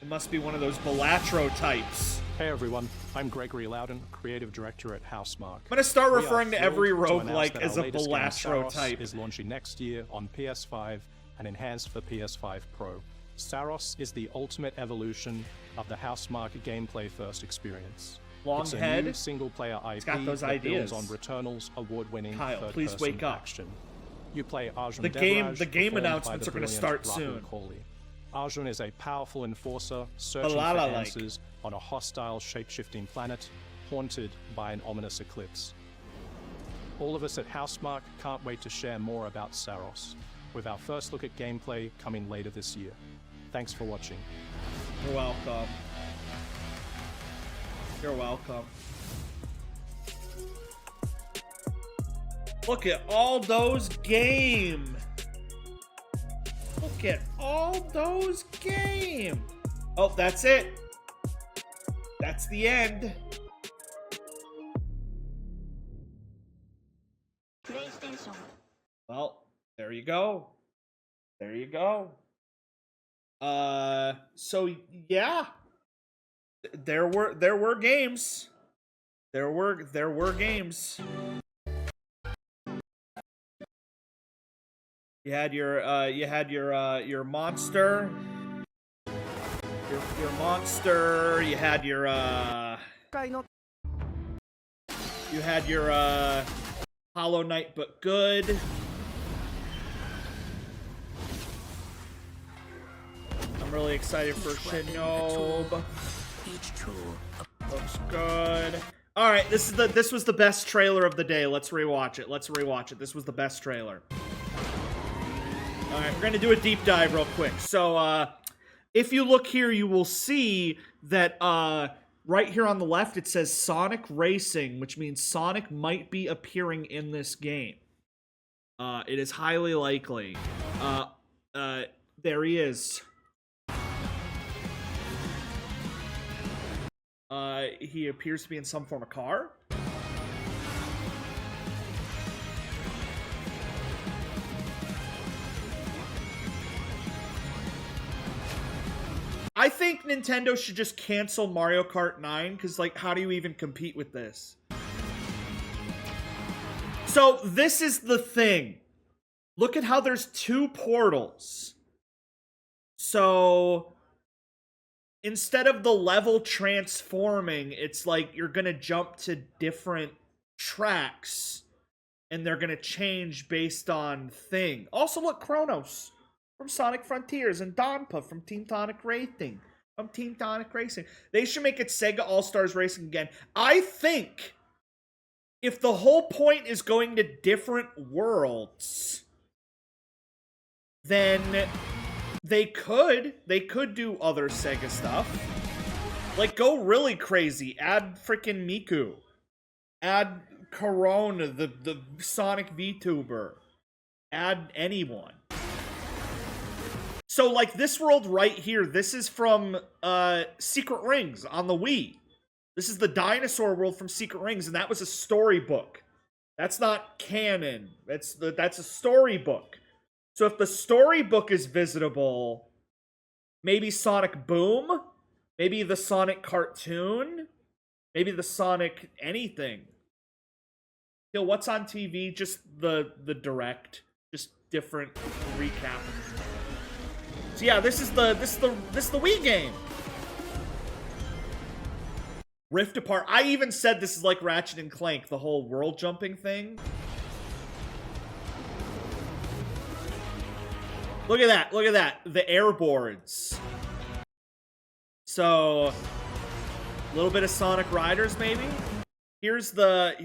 It must be one of those Balatro types. Hey everyone, I'm Gregory Loudon, creative director at Housemarque. I'm gonna start referring to every roguelike as a Balatro type. Is launching next year on PS5 and enhanced for PS5 Pro. Saros is the ultimate evolution of the Housemarque gameplay first experience. It's a new single-player IP got those that ideas. builds on Returnal's award-winning Kyle, please third-person wake up. action. You play Arjun The game Devaraj, announcements performed by the are gonna brilliant start Rahul soon. Kohli. Arjun is a powerful enforcer searching for Balala-like. answers on a hostile shape-shifting planet haunted by an ominous eclipse. All of us at Housemarque can't wait to share more about Saros, with our first look at gameplay coming later this year. Thanks for watching. You're welcome. You're welcome. Look at all those game. Look at all those game. Oh, that's it. That's the end. PlayStation. Well, there you go. There you go. So yeah, there were games. There were games. You had your monster. Your monster. You had your Hollow Knight, but good. I'm really excited for Shinobi. Looks good. All right, this was the best trailer of the day. Let's rewatch it. This was the best trailer. All right, we're gonna do a deep dive real quick. So, if you look here, you will see that right here on the left it says Sonic Racing, which means Sonic might be appearing in this game. It is highly likely. There he is. He appears to be in some form of car. I think Nintendo should just cancel Mario Kart 9, because, like, how do you even compete with this? So, this is the thing. Look at how there's 2 portals. So, instead of the level transforming, it's like you're gonna jump to different tracks, and they're gonna change based on thing. Also, look, Kronos from Sonic Frontiers and Donpa from Team Tonic Racing. They should make it Sega All-Stars Racing again. I think if the whole point is going to different worlds, then they could do other Sega stuff. Like, go really crazy. Add freaking Miku. Add Corona, the Sonic VTuber. Add anyone. So, like, this world right here, this is from Secret Rings on the Wii. This is the dinosaur world from Secret Rings, and that was a storybook. That's not canon. That's a storybook. So if the storybook is visitable, maybe Sonic Boom, maybe the Sonic cartoon, maybe the Sonic anything. Yo, what's on TV? Just the Direct, just different recap. So yeah, this is the Wii game. Rift Apart. I even said this is like Ratchet and Clank, the whole world jumping thing. Look at that. Look at that. The airboards. So, a little bit of Sonic Riders, maybe. Here's the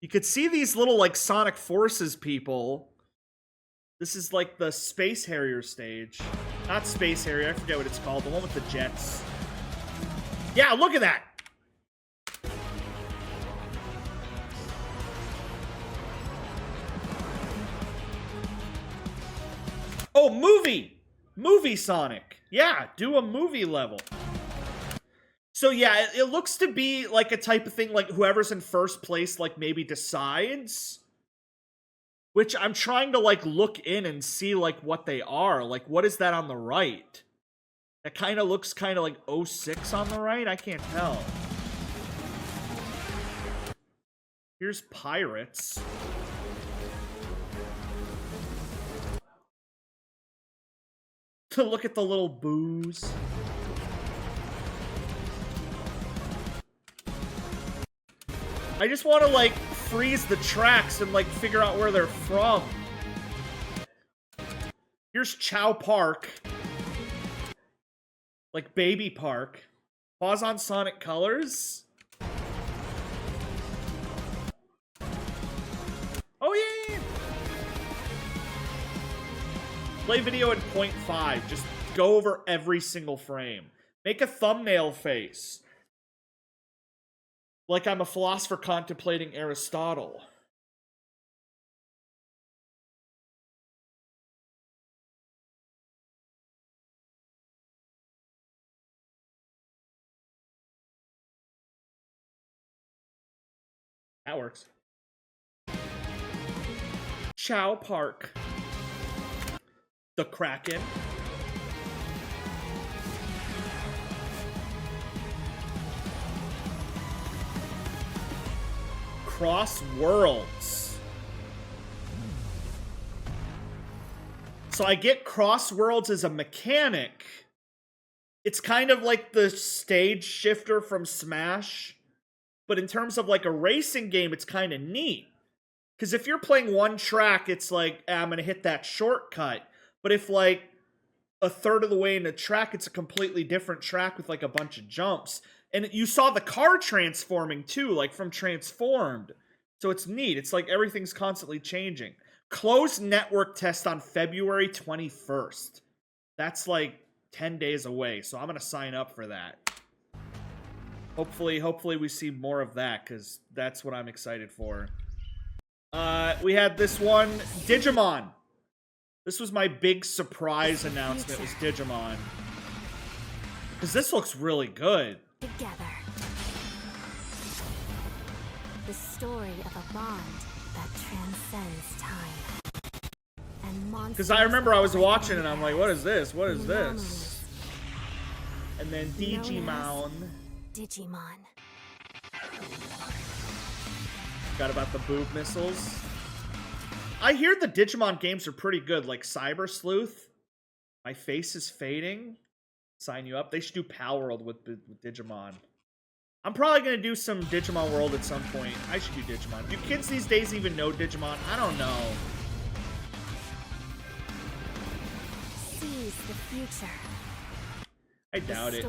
you could see these little, like, Sonic Forces people. This is like the Space Harrier stage. Not Space Harrier, I forget what it's called. The one with the jets. Yeah, look at that. Oh, movie Sonic. Yeah, do a movie level. So yeah, it looks to be like a type of thing like whoever's in first place like maybe decides. Which I'm trying to like look in and see like what they are. Like what is that on the right? That kind of looks kind of like 06 on the right. I can't tell. Here's Pirates. To look at the little boos. I just want to like freeze the tracks and like figure out where they're from. Here's Chow Park. Like Baby Park. Pause on Sonic Colors. Oh yeah. Play video in 0.5. Just go over every single frame. Make a thumbnail face. Like I'm a philosopher contemplating Aristotle. That works. Chow Park. The Kraken. CrossWorlds. So I get CrossWorlds as a mechanic. It's kind of like the stage shifter from Smash. But in terms of like a racing game, it's kind of neat. Because if you're playing one track, it's like, I'm going to hit that shortcut. But if like a third of the way in the track, it's a completely different track with like a bunch of jumps. And you saw the car transforming too, like from Transformed. So it's neat. It's like everything's constantly changing. Closed network test on February 21st. That's like 10 days away. So I'm going to sign up for that. Hopefully we see more of that, because that's what I'm excited for. We had this one, Digimon. This was my big surprise announcement, was Digimon. Because this looks really good. Together. The story of a bond that transcends time. And monsters. Because I remember I was watching and I'm like, what is this? What is this? And then Digimon. Digimon. Forgot about the boob missiles. I hear the Digimon games are pretty good, like Cyber Sleuth. My face is fading. Sign you up. They should do Power World with Digimon. I'm probably going to do some Digimon World at some point. I should do Digimon. Do kids these days even know Digimon? I don't know. Seize the future. I doubt it.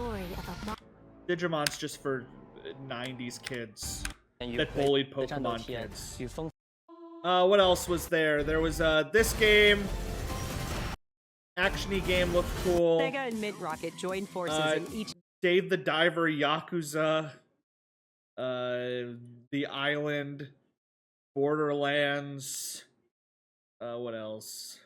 Digimon's just for 90s kids that bullied Pokemon kids. What else was there? There was this game. Action-y game looked cool. Sega and Mint Rocket joined forces in each. Dave the Diver, Yakuza, The Island, Borderlands. What else?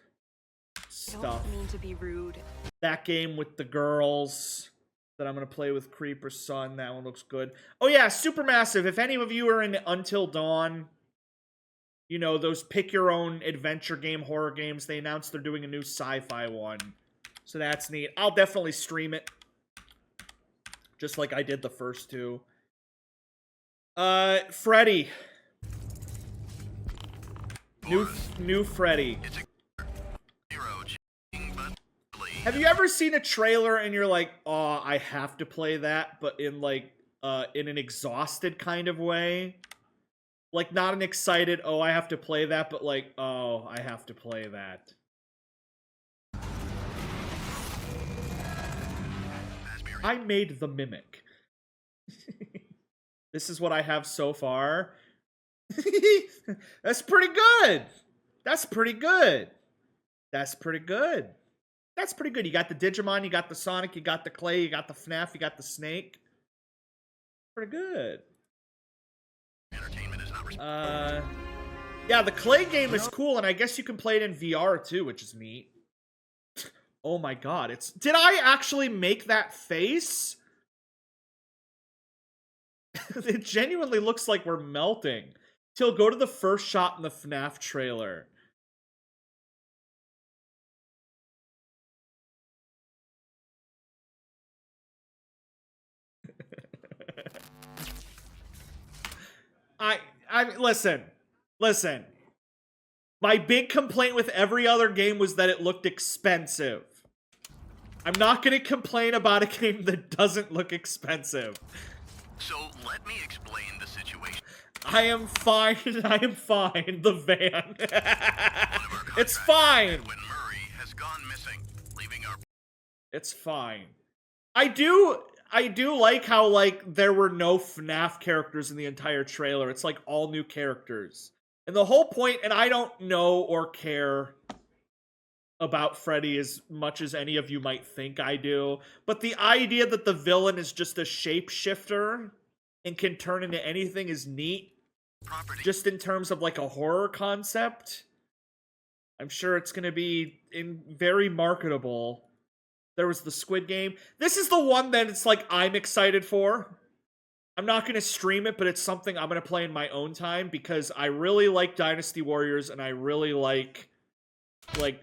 Stuff. I don't mean to be rude. That game with the girls that I'm gonna play with Creeper Sun. That one looks good. Oh yeah, Supermassive. If any of you are in Until Dawn, you know, those pick your own adventure game, horror games, they announced they're doing a new sci-fi one. So that's neat. I'll definitely stream it. Just like I did the first two. Freddy. New Freddy. Have you ever seen a trailer and you're like, oh, I have to play that, but in like, in an exhausted kind of way? Like, not an excited, oh, I have to play that, but like, oh, I have to play that. I made the Mimic. This is what I have so far. That's pretty good. That's pretty good. That's pretty good. That's pretty good. You got the Digimon, you got the Sonic, you got the Clay, you got the FNAF, you got the Snake. Pretty good. Yeah, the Clay game is cool, and I guess you can play it in VR too, which is neat. Oh my god, it's... Did I actually make that face? It genuinely looks like we're melting. Till, go to the first shot in the FNAF trailer. Listen. My big complaint with every other game was that it looked expensive. I'm not going to complain about a game that doesn't look expensive. So let me explain the situation. I am fine. The van. It's fine. Edwin Murray has gone missing, leaving our... It's fine. I do like how, like, there were no FNAF characters in the entire trailer. It's like all new characters. And the whole point, and I don't know or care about Freddy as much as any of you might think I do, but the idea that the villain is just a shapeshifter and can turn into anything is neat. Just in terms of, like, a horror concept. I'm sure it's going to be very marketable. There was the Squid Game. This is the one that it's like I'm excited for. I'm not going to stream it, but it's something I'm going to play in my own time because I really like Dynasty Warriors and I really like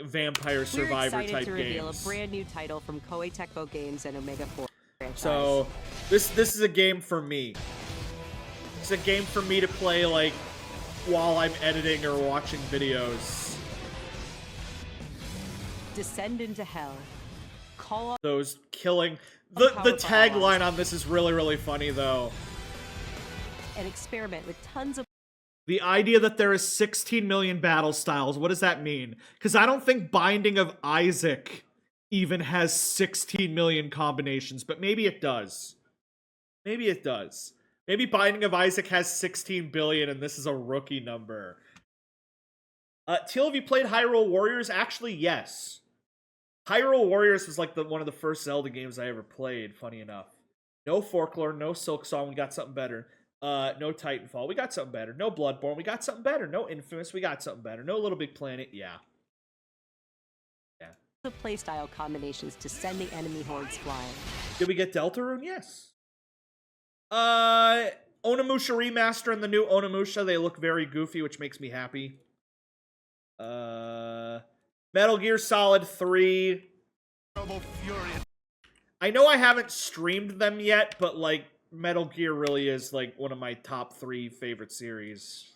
Vampire Survivor type games. We're excited to reveal a brand new title from Koei Tecmo Games and Omega 4 franchise. So this is a game for me. It's a game for me to play, like, while I'm editing or watching videos. Descend into hell. Call on Those killing... The tagline on this is really, really funny, though. and experiment with tons of... The idea that there is 16 million battle styles, what does that mean? Because I don't think Binding of Isaac even has 16 million combinations, but maybe it does. Maybe it does. Maybe Binding of Isaac has 16 billion and this is a rookie number. Teal, have you played Hyrule Warriors? Actually, yes. Hyrule Warriors was like one of the first Zelda games I ever played, funny enough. No Folklore, no Silksong, we got something better. No Titanfall, we got something better. No Bloodborne, we got something better. No Infamous, we got something better. No Little Big Planet, yeah. Yeah. The playstyle combinations to send the enemy hordes flying. Did we get Deltarune? Yes. Onimusha Remaster and the new Onimusha, they look very goofy, which makes me happy. Metal Gear Solid 3. I know I haven't streamed them yet, but, like, Metal Gear really is, like, one of my top 3 favorite series.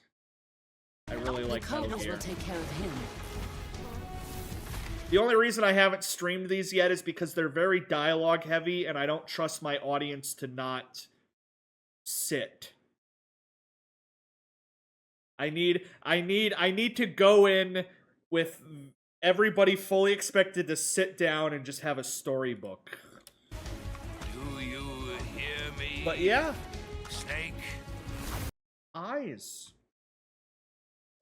I really like Metal Gear. Will take care of him. The only reason I haven't streamed these yet is because they're very dialogue heavy, and I don't trust my audience to not sit. I need to go in with everybody fully expected to sit down and just have a storybook. Do you hear me? But yeah. Snake. Eyes.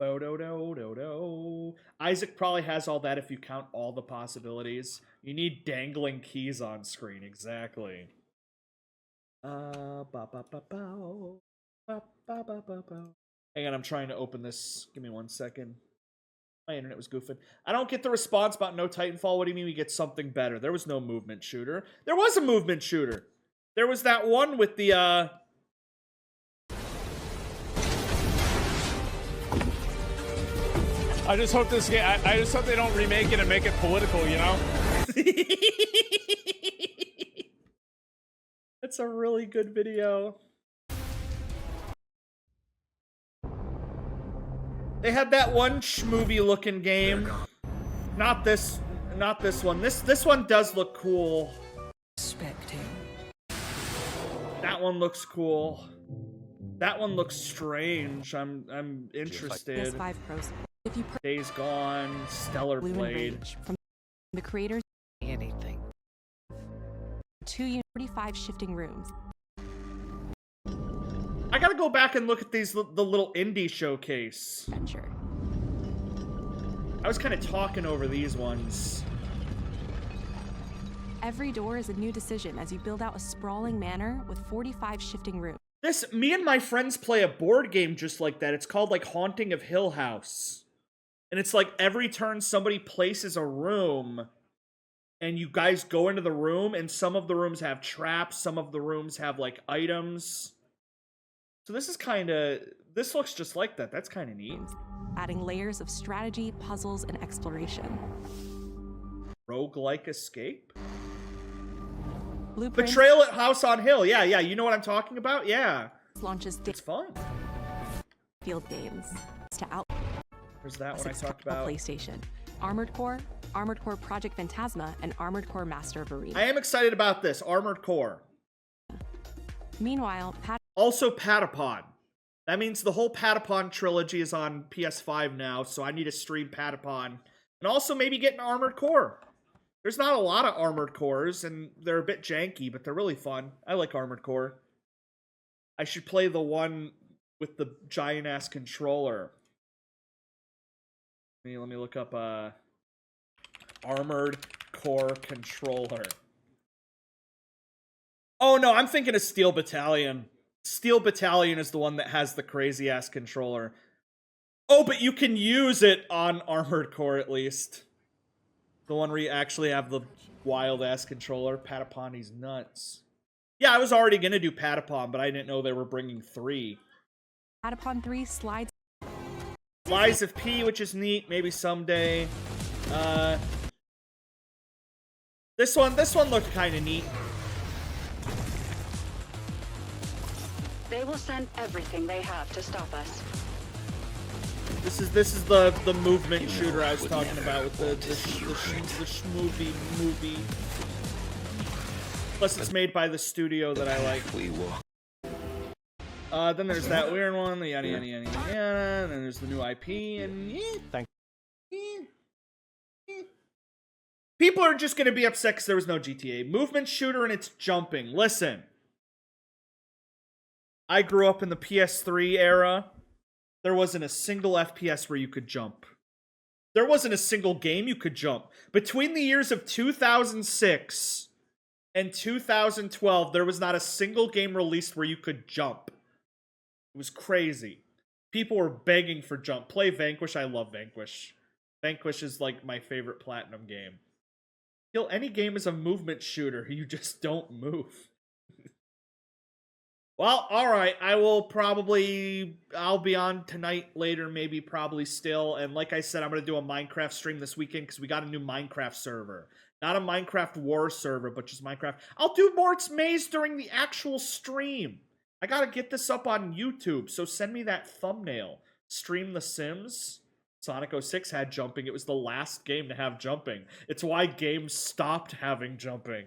Bo-do-do-do-do. Isaac probably has all that if you count all the possibilities. You need dangling keys on screen, exactly. Ba-ba-ba-bow. Ba-ba-ba-ba-bow. Hang on, I'm trying to open this. Give me 1 second. My internet was goofing. I don't get the response about no Titanfall. What do you mean we get something better? There was no movement shooter. There was a movement shooter. There was that one with the, I just hope this game, I just hope they don't remake it and make it political, you know? That's a really good video. They had that one schmovie looking game. Not this one. This one does look cool. That one looks cool. That one looks strange. I'm interested. PS5 Pros. If you Days Gone, Stellar Blade. From the creators, anything. 45 shifting rooms. I gotta go back and look at the little indie showcase. Adventure. I was kind of talking over these ones. Every door is a new decision as you build out a sprawling manor with 45 shifting rooms. Me and my friends play a board game just like that. It's called, like, Haunting of Hill House. And it's like every turn somebody places a room, and you guys go into the room, and some of the rooms have traps, some of the rooms have, like, items. So this is this looks just like that. That's kind of neat. Adding layers of strategy, puzzles, and exploration. Roguelike escape? Blueprints. Betrayal at House on Hill. Yeah, you know what I'm talking about? Yeah. Launches it's fun. Field games to out. There's that one I talked about. PlayStation. Armored Core Project Phantasma, and Armored Core Master of Arena. I am excited about this. Armored Core. Meanwhile, also Patapon. That means the whole Patapon trilogy is on PS5 now, so I need to stream Patapon. And also maybe get an Armored Core. There's not a lot of Armored Cores, and they're a bit janky, but they're really fun. I like Armored Core. I should play the one with the giant-ass controller. Let me look up Armored Core controller. Oh no, I'm thinking of Steel Battalion. Steel Battalion is the one that has the crazy-ass controller. Oh, but you can use it on Armored Core at least. The one where you actually have the wild-ass controller. Patapon, he's nuts. Yeah, I was already gonna do Patapon, but I didn't know they were bringing 3. Patapon 3 slides. Lies of P, which is neat. Maybe someday. This one looked kind of neat. They will send everything they have to stop us. This is the movement shooter I was talking about with the schmovie movie. Plus, it's made by the studio that I like. Then there's that weird one, the yada yada yada yada, and then there's the new IP, and people are just gonna be upset because there was no GTA. Movement shooter and it's jumping. Listen. I grew up in the PS3 era. There wasn't a single FPS where you could jump. There wasn't a single game you could jump. Between the years of 2006 and 2012, there was not a single game released where you could jump. It was crazy. People were begging for jump. Play Vanquish. I love Vanquish. Vanquish is like my favorite Platinum game. Kill any game is a movement shooter. You just don't move. Well, alright, I'll be on tonight, later, maybe, probably still, and like I said, I'm going to do a Minecraft stream this weekend, because we got a new Minecraft server. Not a Minecraft War server, but just Minecraft. I'll do Mort's Maze during the actual stream. I got to get this up on YouTube, so send me that thumbnail. Stream The Sims. Sonic 06 had jumping. It was the last game to have jumping. It's why games stopped having jumping.